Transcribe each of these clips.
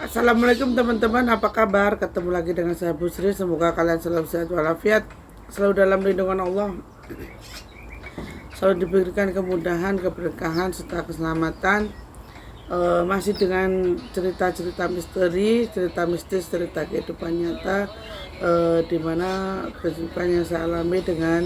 Assalamualaikum teman-teman, apa kabar? Ketemu lagi dengan saya Busri. Semoga kalian selalu sehat walafiat, selalu dalam lindungan Allah, selalu diberikan kemudahan, keberkahan serta keselamatan. Masih dengan cerita-cerita misteri, cerita mistis, cerita kehidupan nyata, dimana kehidupan yang saya alami dengan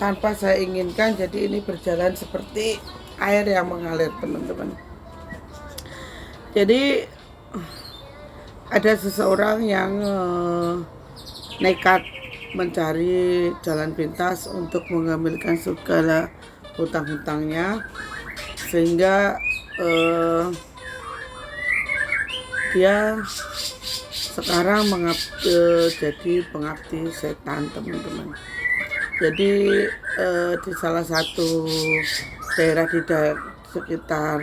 tanpa saya inginkan. Jadi ini berjalan seperti air yang mengalir, teman-teman. Jadi ada seseorang yang nekat mencari jalan pintas untuk mengambilkan segala hutang-hutangnya, sehingga dia sekarang jadi pengabdi setan, teman-teman. Jadi di salah satu daerah di sekitar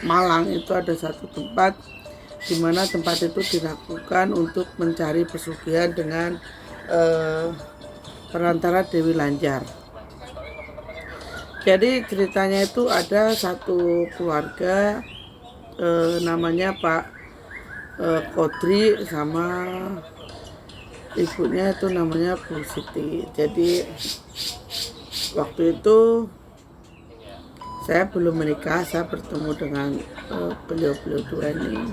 Malang itu ada satu tempat di mana tempat itu dilakukan untuk mencari pesugihan dengan perantara Dewi Lanjar. Jadi ceritanya itu ada satu keluarga namanya Pak Kodri sama ibunya itu namanya Bu Siti. Jadi waktu itu saya belum menikah, saya bertemu dengan beliau-beliau dua ini.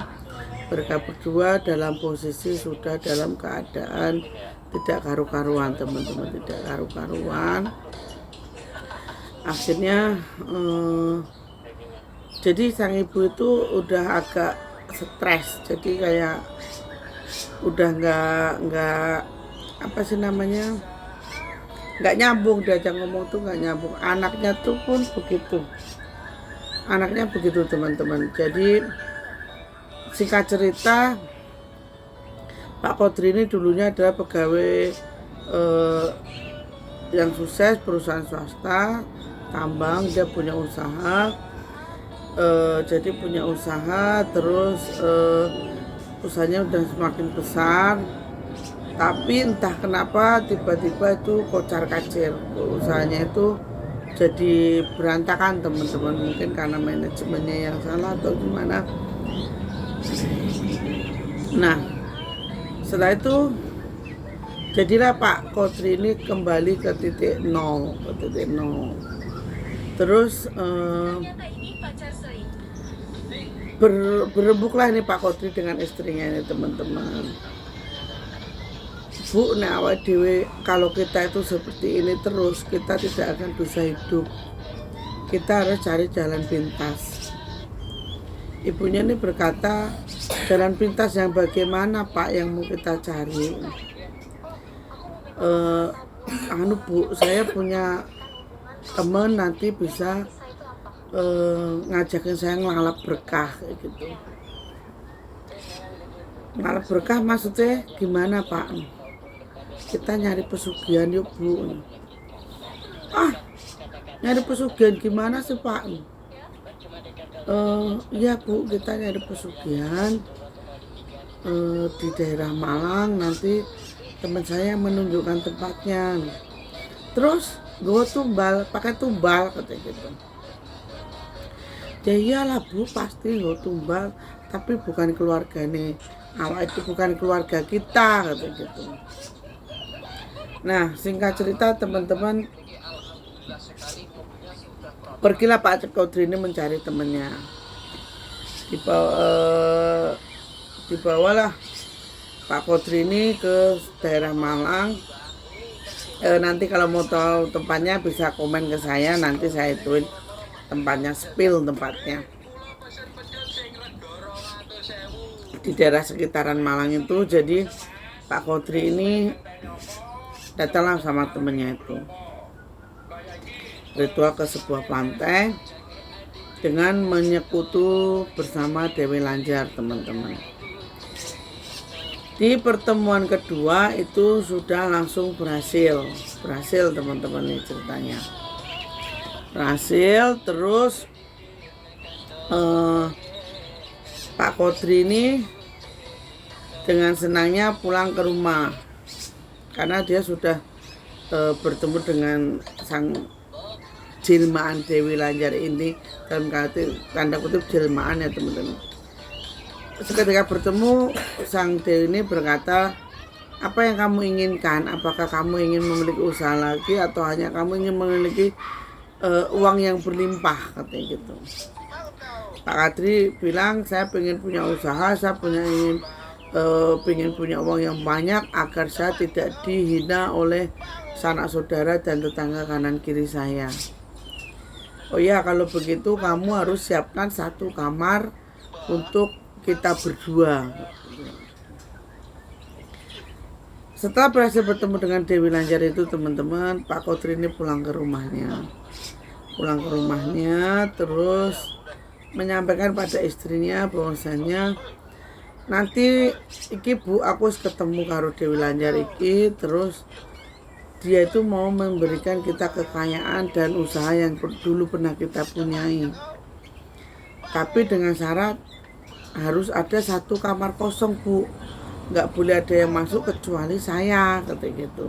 Mereka berdua dalam posisi sudah dalam keadaan tidak karu-karuan, teman-teman, tidak karu-karuan. Akhirnya jadi sang ibu itu udah agak stres, jadi kayak udah nggak apa sih namanya, nggak nyambung, diajak ngomong tuh nggak nyambung. Anaknya tuh pun begitu, teman-teman. Jadi singkat cerita, Pak Kodri ini dulunya adalah pegawai yang sukses perusahaan swasta tambang. Dia punya usaha, jadi punya usaha terus, usahanya udah semakin besar. Tapi entah kenapa tiba-tiba itu kocar-kacir, usahanya itu jadi berantakan, teman-teman. Mungkin karena manajemennya yang salah atau gimana. Nah, setelah itu jadilah Pak Kodri ini kembali ke titik nol. Terus berembuklah ini Pak Kodri dengan istrinya ini, teman-teman. Bu, nah awak dewe, kalau kita itu seperti ini terus, kita tidak akan bisa hidup. Kita harus cari jalan pintas. Ibunya ini berkata, jalan pintas yang bagaimana Pak yang mau kita cari? Bu, saya punya teman nanti bisa ngajakin saya ngalap berkah kayak gitu. Ngalap berkah maksudnya gimana Pak? Kita nyari pesugihan yuk Bu. Nyari pesugihan gimana sih Pak? Iya Bu, kita nyari pesugihan di daerah Malang. Nanti teman saya menunjukkan tempatnya. Terus gue pakai tumbal katanya gitu. Ya iyalah Bu, pasti gue tumbal, tapi bukan keluarga nih. Awak itu bukan keluarga kita katanya gitu. Nah, singkat cerita, teman-teman, pergilah Pak Kodri ini mencari temannya. Dibawalah Pak Kodri ini ke daerah Malang. Nanti kalau mau tahu tempatnya bisa komen ke saya, nanti saya ituin tempatnya, spill tempatnya. Di daerah sekitaran Malang itu. Jadi Pak Kodri ini datanglah sama temennya itu, ritual ke sebuah pantai dengan menyekutu bersama Dewi Lanjar, teman-teman. Di pertemuan kedua itu sudah langsung berhasil, teman-teman. Ini ceritanya berhasil. Terus Pak Kodri ini dengan senangnya pulang ke rumah karena dia sudah bertemu dengan sang jelmaan Dewi Lanjar ini, dalam tanda kutip jelmaan ya teman-teman. seketika bertemu, sang Dewi ini berkata, apa yang kamu inginkan? Apakah kamu ingin memiliki usaha lagi atau hanya kamu ingin memiliki uang yang berlimpah, katanya gitu. Pak Kadri bilang, saya ingin punya usaha, saya ingin punya uang yang banyak agar saya tidak dihina oleh sanak saudara dan tetangga kanan kiri saya. Oh ya, kalau begitu kamu harus siapkan satu kamar untuk kita berdua. Setelah berhasil bertemu dengan Dewi Lanjar itu, teman-teman, Pak Kodri ini pulang ke rumahnya, terus menyampaikan pada istrinya bahwasanya nanti iki Bu, aku ketemu karo Dewi Lanjar iki, terus dia itu mau memberikan kita kekayaan dan usaha yang dulu pernah kita punyai, tapi dengan syarat harus ada satu kamar kosong Bu, nggak boleh ada yang masuk kecuali saya, katanya gitu.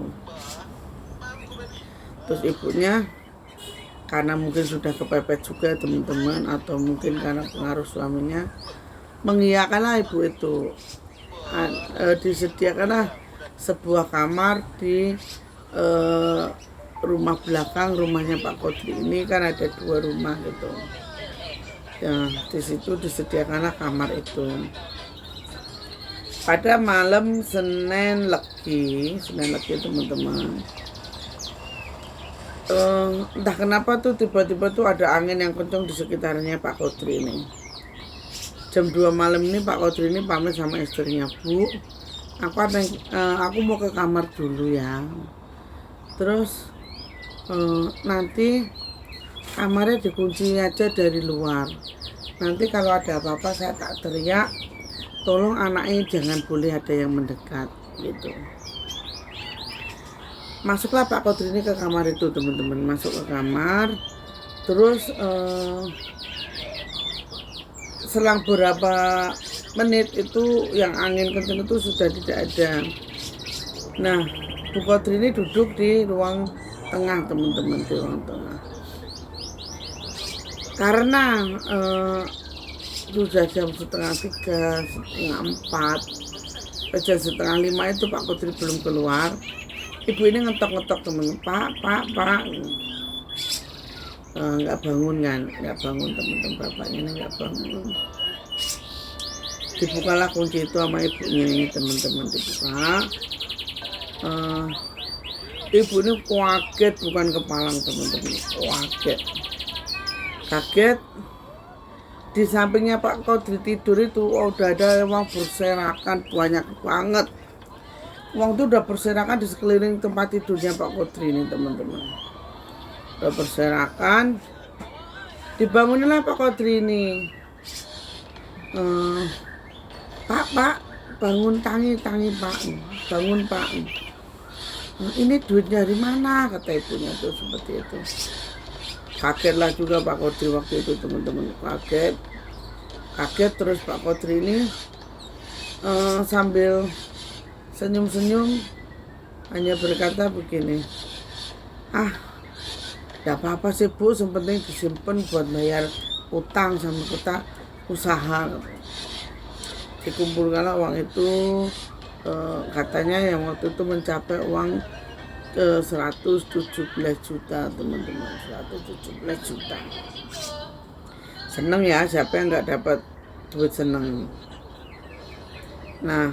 Terus ibunya karena mungkin sudah kepepet juga teman-teman, atau mungkin karena pengaruh suaminya, mengiyakanlah ibu itu. Disediakanlah sebuah kamar di rumah belakang rumahnya Pak Kodri ini, kan ada 2 rumah gitu ya, di situ disediakanlah kamar itu. Pada malam Senin Legi teman-teman, entah kenapa tuh tiba-tiba tuh ada angin yang kencang di sekitarnya Pak Kodri ini. Jam 2 malam ini Pak Kodri ini pamit sama istrinya, Bu, aku mau ke kamar dulu ya. Terus nanti kamarnya dikunci aja dari luar. Nanti kalau ada apa-apa saya tak teriak, tolong anaknya jangan boleh ada yang mendekat gitu. Masuklah Pak Kodri ini ke kamar itu, teman-teman, masuk ke kamar. Terus selang beberapa menit itu yang angin kencang itu sudah tidak ada. Nah, Bu Kodri ini duduk di ruang tengah, teman-teman, di ruang tengah. Karena sudah jam 2:30, 3:30, jam 4:30 itu Pak Kodri belum keluar. Ibu ini ngetok-ngetok, teman-teman, Pak, nggak bangun kan, teman-teman, bapaknya ini nggak bangun. Dibukalah kunci itu sama ibunya ini, teman-teman, dibuka. Ibu ini kaget, bukan kepalang, teman-teman, kaget. Di sampingnya Pak Kodri tidur itu udah ada uang berserakan banyak banget. Uang itu udah berserakan di sekeliling tempat tidurnya Pak Kodri ini, teman-teman. Udah berserakan. Dibangunilah Pak Kodri ini. Pak, bangun, tangi Pak. Bangun Pak. Ini duit dari mana, kata ibunya tuh seperti itu. Kagetlah juga Pak Kodri waktu itu, teman-teman, kaget. Terus Pak Kodri ini sambil senyum-senyum hanya berkata begini, gak apa-apa sih Bu, yang penting disimpan buat bayar utang sama kita usaha. Dikumpulkanlah uang itu, katanya yang waktu itu mencapai uang 117 juta, teman-teman, 117 juta. Seneng ya, siapa yang nggak dapat duit seneng. Nah,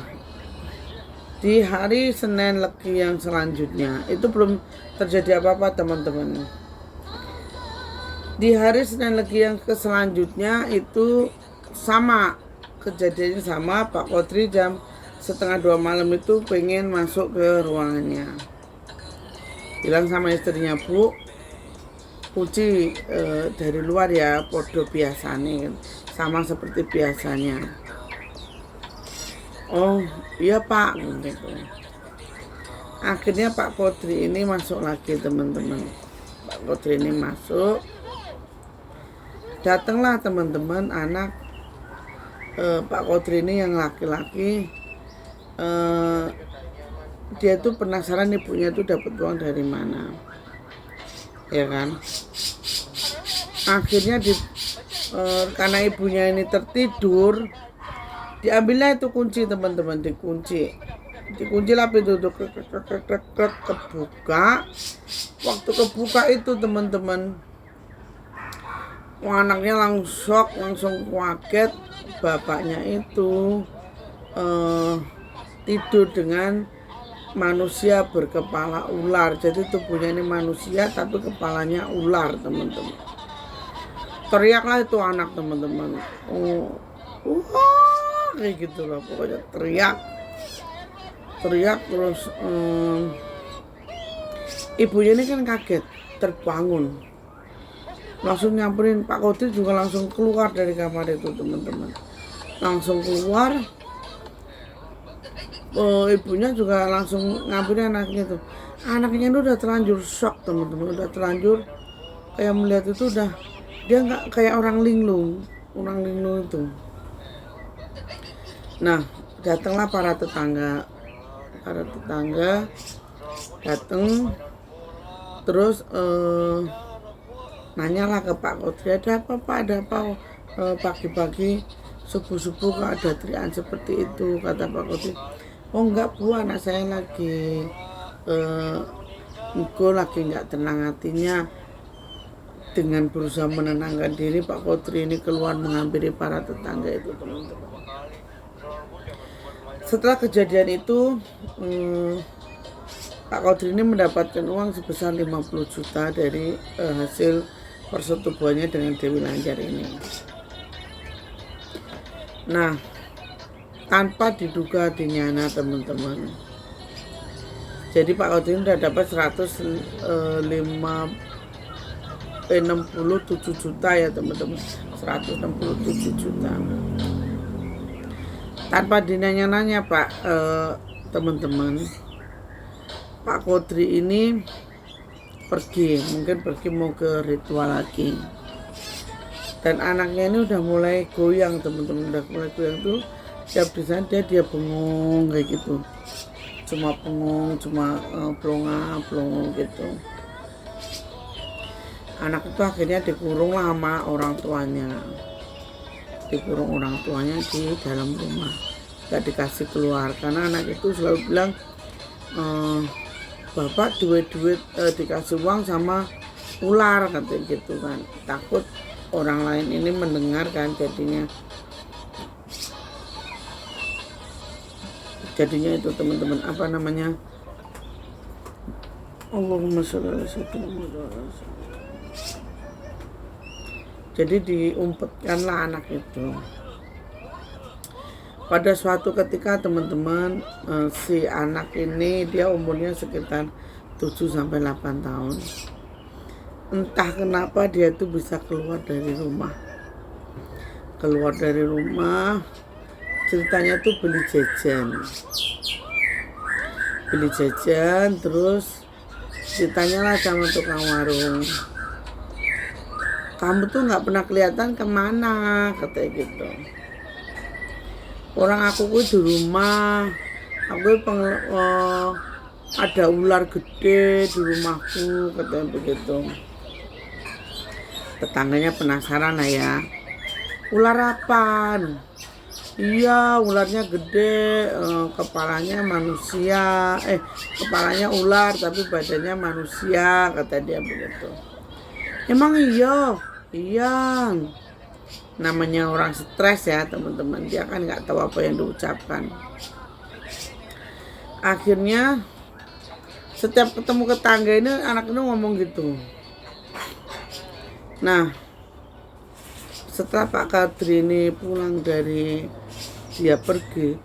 di hari Senin Legi yang selanjutnya itu belum terjadi apa-apa, teman-teman. Di hari Senin Legi yang selanjutnya itu sama, kejadiannya sama. Pak Kodri jam 1:30 malam itu pengen masuk ke ruangannya, bilang sama istrinya, Bu, kunci dari luar ya, podo biasanya, sama seperti biasanya. Oh iya Pak, gitu. Akhirnya Pak Kodri ini masuk lagi, teman-teman. Pak Kodri ini masuk. Datanglah, teman-teman, anak Pak Kodri ini yang laki-laki. Dia tuh penasaran ibunya tuh dapat uang dari mana, ya kan. Akhirnya karena ibunya ini tertidur, Diambilnya itu kunci teman-teman, dikunci lah pintu itu, kebuka. Waktu kebuka itu teman-teman, anaknya langsung kaget. Bapaknya itu tidur dengan manusia berkepala ular. Jadi tubuhnya ini manusia tapi kepalanya ular teman-teman. Teriaklah itu anak teman-teman, kayak gitu lah pokoknya, teriak terus. Ibunya ini kan kaget, terbangun, langsung nyamperin. Pak Kodri juga langsung keluar dari kamar itu teman-teman, langsung keluar. Ibunya juga langsung ngambilin anaknya tuh. Anaknya itu udah terlanjur shock teman-teman, udah terlanjur kayak melihat itu, udah dia nggak kayak orang linglung itu. Nah, datanglah para tetangga datang, terus nanyalah ke Pak Kodri, ada apa Pak, ada apa pagi-pagi subuh-subuh kok ada teriakan seperti itu. Kata Pak Kodri, oh enggak Bu, anak saya lagi nggak tenang hatinya. Dengan berusaha menenangkan diri, Pak Kodri ini keluar menghampiri para tetangga itu teman-teman. Setelah kejadian itu Pak Kodri ini mendapatkan uang sebesar 50 juta dari hasil persetubuhannya dengan Dewi Lanjar ini. Nah, tanpa diduga dinyana teman-teman, jadi Pak Kodri ini sudah dapat 167 juta ya teman-teman, 167 juta. Tanpa dinanya-nanya Pak teman-teman, Pak Kodri ini mungkin pergi mau ke ritual lagi. Dan anaknya ini udah mulai goyang teman-teman, udah mulai goyang tuh. Setiap di sana dia bengong kayak gitu, cuma bengong, cuma pelongo gitu. Anak itu akhirnya dikurung lah sama orang tuanya, di dalam rumah, gak dikasih keluar. Karena anak itu selalu bilang, bapak duit dikasih uang sama ular, katanya gitu kan, takut orang lain ini mendengar kan, jadinya itu teman-teman, apa namanya, Allahumma sholli ala sayyidina. Jadi diumpetkanlah anak itu. Pada suatu ketika teman-teman, si anak ini dia umurnya sekitar 7-8 tahun. Entah kenapa dia itu bisa keluar dari rumah. Ceritanya tuh beli jajan, terus ditanyalah sama tukang warung, kamu tuh nggak pernah kelihatan kemana, katanya gitu. Orang aku di rumah, ada ular gede di rumahku, katanya begitu. Tetangganya penasaran lah ya, ular apaan? Iya, ularnya gede, kepalanya ular tapi badannya manusia, kata dia begitu. Emang iya, namanya orang stres ya teman-teman, dia kan nggak tahu apa yang diucapkan. Akhirnya setiap ketemu tetangga ini, anak ini ngomong gitu. Nah, setelah Pak Kodri ini pulang dari dia pergi,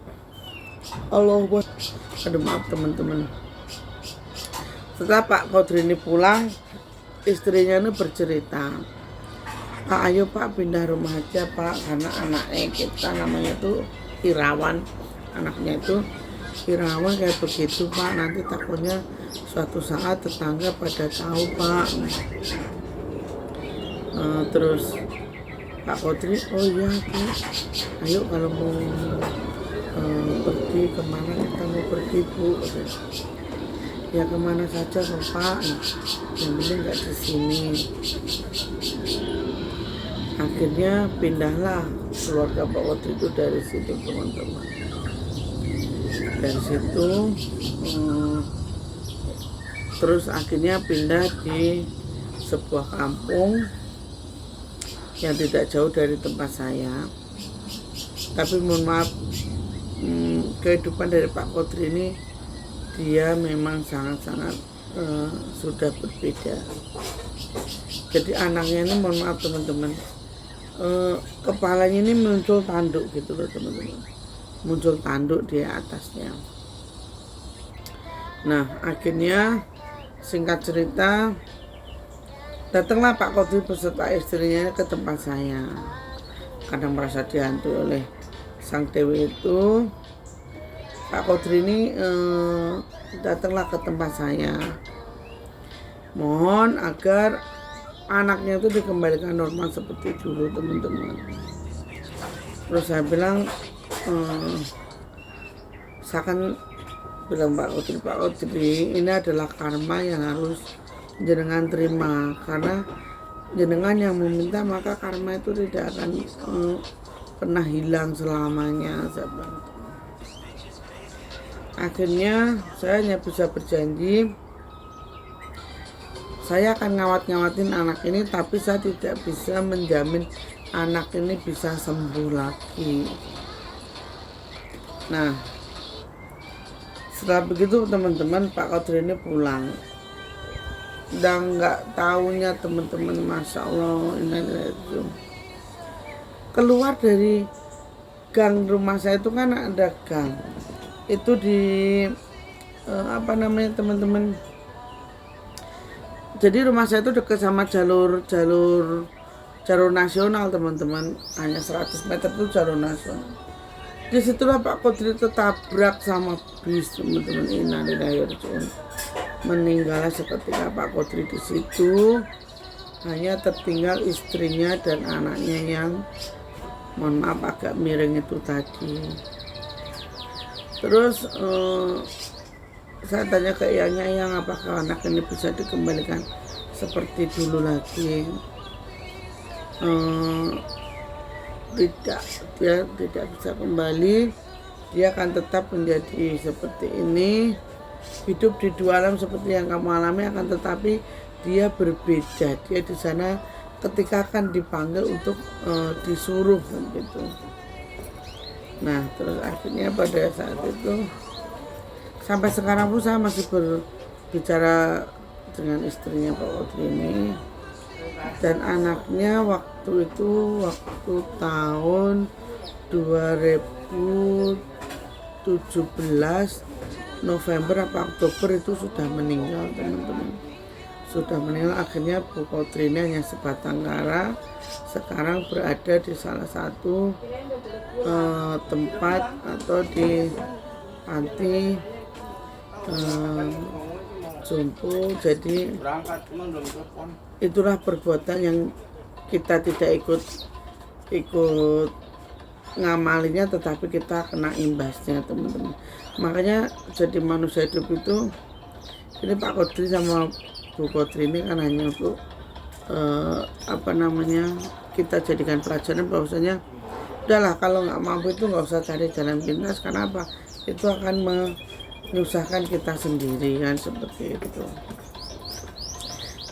maaf teman-teman. Setelah Pak Kodri ini pulang, istrinya ini bercerita, Pak, ayo Pak pindah rumah aja Pak, karena anaknya kita namanya tuh Irawan, anaknya itu Irawan kayak begitu Pak, nanti takutnya suatu saat tetangga pada tahu Pak. Terus Pak Kodri, oh iya Bu, ayo kalau mau pergi kemana kita mau pergi Bu, ya kemana saja Pak, yang penting nggak di sini. Akhirnya pindahlah keluarga Pak Kodri itu dari situ teman-teman. Dari situ terus akhirnya pindah di sebuah kampung yang tidak jauh dari tempat saya. Tapi mohon maaf, kehidupan dari Pak Kodri ini dia memang sangat-sangat sudah berbeda. Jadi anaknya ini mohon maaf teman-teman, kepalanya ini muncul tanduk gitu loh teman-teman, muncul tanduk di atasnya. Nah akhirnya singkat cerita, datanglah Pak Kodri beserta istrinya ke tempat saya karena merasa dihantui oleh sang dewi itu. Pak Kodri ini datanglah ke tempat saya, mohon agar anaknya itu dikembalikan normal seperti dulu teman-teman. Terus saya bilang, saya akan bilang Pak Kodri, ini adalah karma yang harus jenengan terima, karena jenengan yang meminta maka karma itu tidak akan pernah hilang selamanya. Akhirnya saya hanya bisa berjanji saya akan ngawat-ngawatin anak ini, tapi saya tidak bisa menjamin anak ini bisa sembuh lagi. Nah setelah begitu teman-teman, Pak Kodri ini pulang. Dan nggak tahunya teman-teman, masya Allah, ini keluar dari gang rumah saya itu kan ada gang. Itu di teman-teman. Jadi rumah saya itu dekat sama jalur nasional teman-teman. Hanya 100 meter itu jalur nasional. Disitulah Pak Kodri tertabrak sama bis teman-teman. Innalillahi wa inna ilaihi raji'un. Meninggalnya seketika Pak Kodri di situ. Hanya tertinggal istrinya dan anaknya yang mohon maaf agak miring itu tadi. Terus saya tanya ke yang apakah anak ini bisa dikembalikan seperti dulu lagi. Tidak, dia tidak bisa kembali. Dia akan tetap menjadi seperti ini, hidup di dua alam seperti yang kamu alami, akan tetapi dia berbeda. Dia di sana ketika akan dipanggil untuk disuruh gitu. Nah terus akhirnya pada saat itu, sampai sekarang pun saya masih berbicara dengan istrinya Pak Kodri ini dan anaknya waktu tahun 2017 November apa Oktober itu sudah meninggal teman-teman. Sudah meninggal. Akhirnya Bu Kodri ini hanya sebatang kara, sekarang berada di salah satu tempat atau di panti jompo. Jadi itulah perbuatan yang kita tidak ikut ngamalinya, tetapi kita kena imbasnya teman-teman. Makanya jadi manusia hidup itu, ini Pak Kodri sama Bu Kodri ini kan hanya untuk kita jadikan pelajaran bahwasanya udahlah, kalau nggak mampu itu nggak usah cari jalan pintas. Karena apa? Itu akan menyusahkan kita sendiri kan, seperti itu.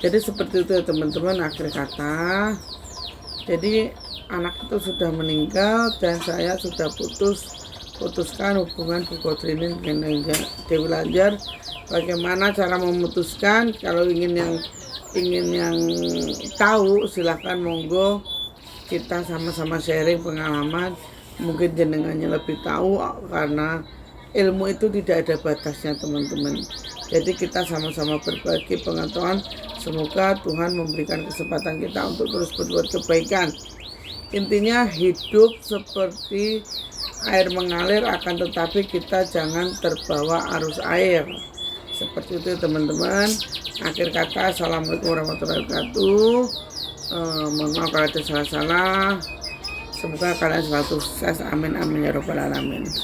Jadi seperti itu ya teman-teman, akhir kata. Jadi anak itu sudah meninggal dan saya sudah putuskan hubungan Bu Kodri ini dengan Dewi Lanjar. Bagaimana cara memutuskan? Kalau ingin yang tahu silahkan monggo, kita sama-sama sharing pengalaman. Mungkin jenengannya lebih tahu karena ilmu itu tidak ada batasnya teman-teman. Jadi kita sama-sama berbagi pengetahuan. Semoga Tuhan memberikan kesempatan kita untuk terus berbuat kebaikan. Intinya hidup seperti air mengalir, akan tetapi kita jangan terbawa arus air. Seperti itu teman-teman. Akhir kata, assalamualaikum warahmatullahi wabarakatuh. Mohon maaf kalau ada salah-salah. Semoga kalian selalu sukses. Amin amin ya robbal alamin.